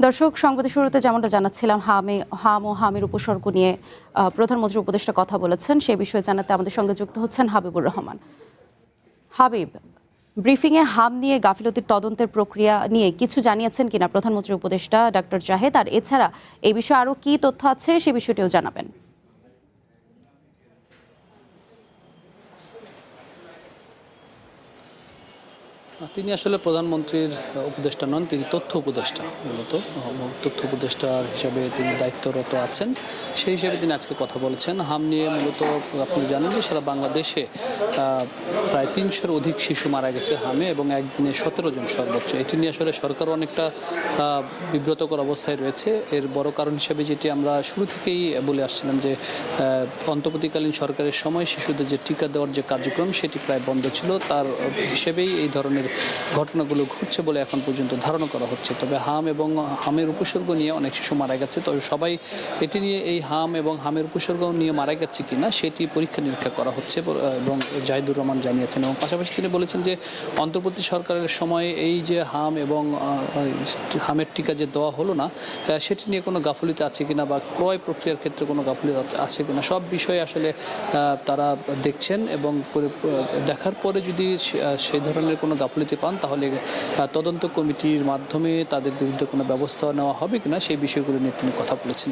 দর্শক, সংবাদের শুরুতে যেমনটা জানাচ্ছিলাম, হাম ও হামের উপসর্গ নিয়ে প্রধানমন্ত্রীর উপদেষ্টা কথা বলেছেন। সে বিষয়ে জানাতে আমাদের সঙ্গে যুক্ত হচ্ছেন হাবিবুর রহমান। হাবিব, ব্রিফিংয়ে হাম নিয়ে গাফিলতির তদন্তের প্রক্রিয়া নিয়ে কিছু জানিয়েছেন কিনা প্রধানমন্ত্রীর উপদেষ্টা ডক্টর জাহেদ? আর এছাড়া এই বিষয়ে আরও কি তথ্য আছে সে বিষয়টিও জানাবেন। তিনি আসলে প্রধানমন্ত্রীর উপদেষ্টা নন, তিনি তথ্য উপদেষ্টা। মূলত তথ্য উপদেষ্টা হিসেবে তিনি দায়িত্বরত আছেন। সেই হিসেবে তিনি আজকে কথা বলেছেন হাম নিয়ে। মূলত আপনি জানেন যে সারা বাংলাদেশে প্রায় ৩০০-এর অধিক শিশু মারা গেছে হামে, এবং একদিনে ১৭ জন সর্বোচ্চ। এটি নিয়ে আসলে সরকারও অনেকটা বিব্রতকর অবস্থায় রয়েছে। এর বড় কারণ হিসেবে যেটি আমরা শুরু থেকেই বলে আসছিলাম যে অন্তর্বর্তীকালীন সরকারের সময় শিশুদের যে টিকা দেওয়ার যে কার্যক্রম সেটি প্রায় বন্ধ ছিল। তার হিসেবেই এই ধরনের ঘটনাগুলো ঘটছে বলে এখন পর্যন্ত ধারণা করা হচ্ছে। তবে হাম এবং হামের উপসর্গ নিয়ে অনেক শিশু মারা গেছে। তবে সবাই এটি নিয়ে এই হাম এবং হামের উপসর্গ নিয়ে মারা গেছে কিনা সেটি পরীক্ষা নিরীক্ষা করা হচ্ছে এবং জাহিদুর রহমান জানিয়েছেন। এবং পাশাপাশি তিনি বলেছেন যে অন্তর্বর্তী সরকারের সময় এই যে হাম এবং হামের টিকা যে দেওয়া হলো না, সেটি নিয়ে কোনো গাফিলতি আছে কিনা বা ক্রয় প্রক্রিয়ার ক্ষেত্রে কোনো গাফিলতি আছে কিনা, সব বিষয়ে আসলে তারা দেখছেন। এবং দেখার পরে যদি সেই ধরনের কোনো গাফিলতি পান তাহলে তদন্ত কমিটির মাধ্যমে তাদের বিরুদ্ধে কোনো ব্যবস্থা নেওয়া হবে কিনা সেই বিষয়গুলো নিয়ে তিনি কথা বলেছেন।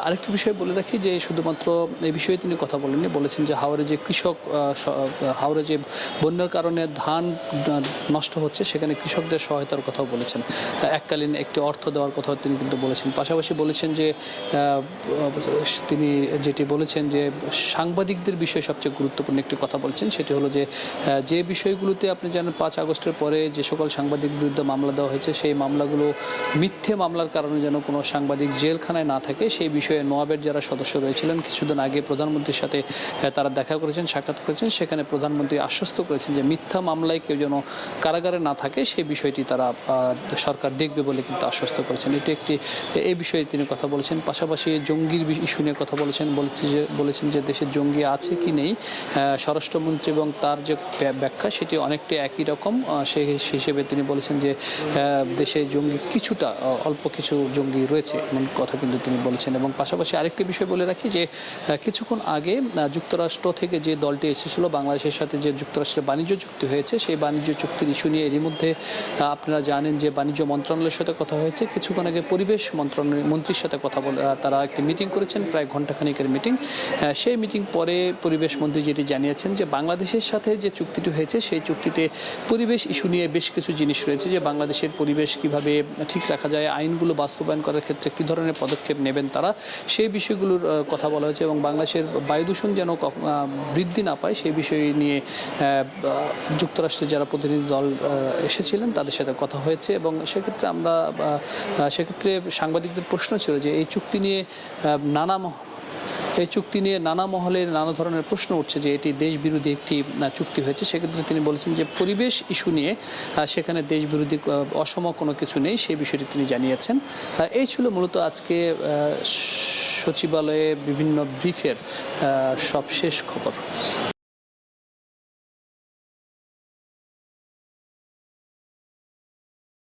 আরেকটি বিষয় বলে রাখি যে শুধুমাত্র এই বিষয়ে তিনি কথা বলেননি, বলেছেন যে হাওড়ে যে হাওড়ে যে বন্যার কারণে ধান নষ্ট হচ্ছে সেখানে কৃষকদের সহায়তার কথাও বলেছেন। এককালীন একটি অর্থ দেওয়ার কথাও তিনি কিন্তু বলেছেন। পাশাপাশি বলেছেন যে তিনি যেটি বলেছেন যে সাংবাদিকদের বিষয়ে সবচেয়ে গুরুত্বপূর্ণ একটি কথা বলছেন, সেটি হলো যে বিষয়গুলোতে আপনি জানেন ৫ আগস্টের পরে যে সকল সাংবাদিক বিরুদ্ধে মামলা দেওয়া হয়েছে সেই মামলাগুলো মিথ্যে মামলার কারণে যেন কোনো সাংবাদিক জেলখানায় না থাকে সেই বিষয়ে নোয়াবের যারা সদস্য রয়েছিলেন কিছুদিন আগে প্রধানমন্ত্রীর সাথে তারা দেখা করেছেন, সাক্ষাৎ করেছেন। সেখানে প্রধানমন্ত্রী আশ্বস্ত করেছেন যে মিথ্যা মামলায় কেউ যেন কারাগারে না থাকে সেই বিষয়টি তারা সরকার দেখবে বলে কিন্তু আশ্বস্ত করেছেন। এই বিষয়ে তিনি কথা বলেছেন। পাশাপাশি জঙ্গির ইস্যু নিয়ে কথা বলেছেন যে দেশের জঙ্গি আছে কি নেই, স্বরাষ্ট্রমন্ত্রী এবং তার যে ব্যাখ্যা সেটি অনেকটা একই রকম। সেই হিসেবে তিনি বলেছেন যে দেশে জঙ্গি কিছুটা অল্প কিছু জঙ্গি রয়েছে এমন কথা কিন্তু তিনি বলেছেন। এবং পাশাপাশি আরেকটি বিষয় বলে রাখি যে কিছুক্ষণ আগে যুক্তরাষ্ট্র থেকে যে দলটি এসেছিল বাংলাদেশের সাথে, যে যুক্তরাষ্ট্রের বাণিজ্য চুক্তি হয়েছে সেই বাণিজ্য চুক্তির ইস্যু নিয়ে এরই মধ্যে আপনারা জানেন যে বাণিজ্য মন্ত্রণালয়ের সাথে কথা হয়েছে। কিছুক্ষণ আগে পরিবেশ মন্ত্রীর সাথে কথা বলে তারা একটি মিটিং করেছেন, প্রায় ঘণ্টাখানিকের মিটিং। সেই মিটিং পরে পরিবেশ মন্ত্রী যেটি জানিয়েছেন যে বাংলাদেশের সাথে যে চুক্তিটি হয়েছে সেই চুক্তিতে পরিবেশ ইস্যু নিয়ে বেশ কিছু জিনিস রয়েছে, যে বাংলাদেশের পরিবেশ কিভাবে ঠিক রাখা যায়, আইনগুলো বাস্তবায়ন করার ক্ষেত্রে কী ধরনের পদক্ষেপ নেবেন তারা, সেই বিষয়গুলোর কথা বলা হয়েছে। এবং বাংলাদেশের বায়ু দূষণ যেন বৃদ্ধি না পায় সেই বিষয় নিয়ে যুক্তরাষ্ট্রের যারা প্রতিনিধি দল এসেছিলেন তাদের সাথে কথা হয়েছে। এবং সেক্ষেত্রে সাংবাদিকদের প্রশ্ন ছিল যে এই চুক্তি নিয়ে নানা মহলে নানা ধরনের প্রশ্ন উঠছে যে এটি দেশ বিরোধী একটি চুক্তি হয়েছে। সেক্ষেত্রে তিনি বলেছেন যে পরিবেশ ইস্যু নিয়ে সেখানে দেশ বিরোধী অসম কোনো কিছু নেই, সেই বিষয়টি তিনি জানিয়েছেন। এই ছিল মূলত আজকে সচিবালয়ে বিভিন্ন ব্রিফের সবশেষ খবর।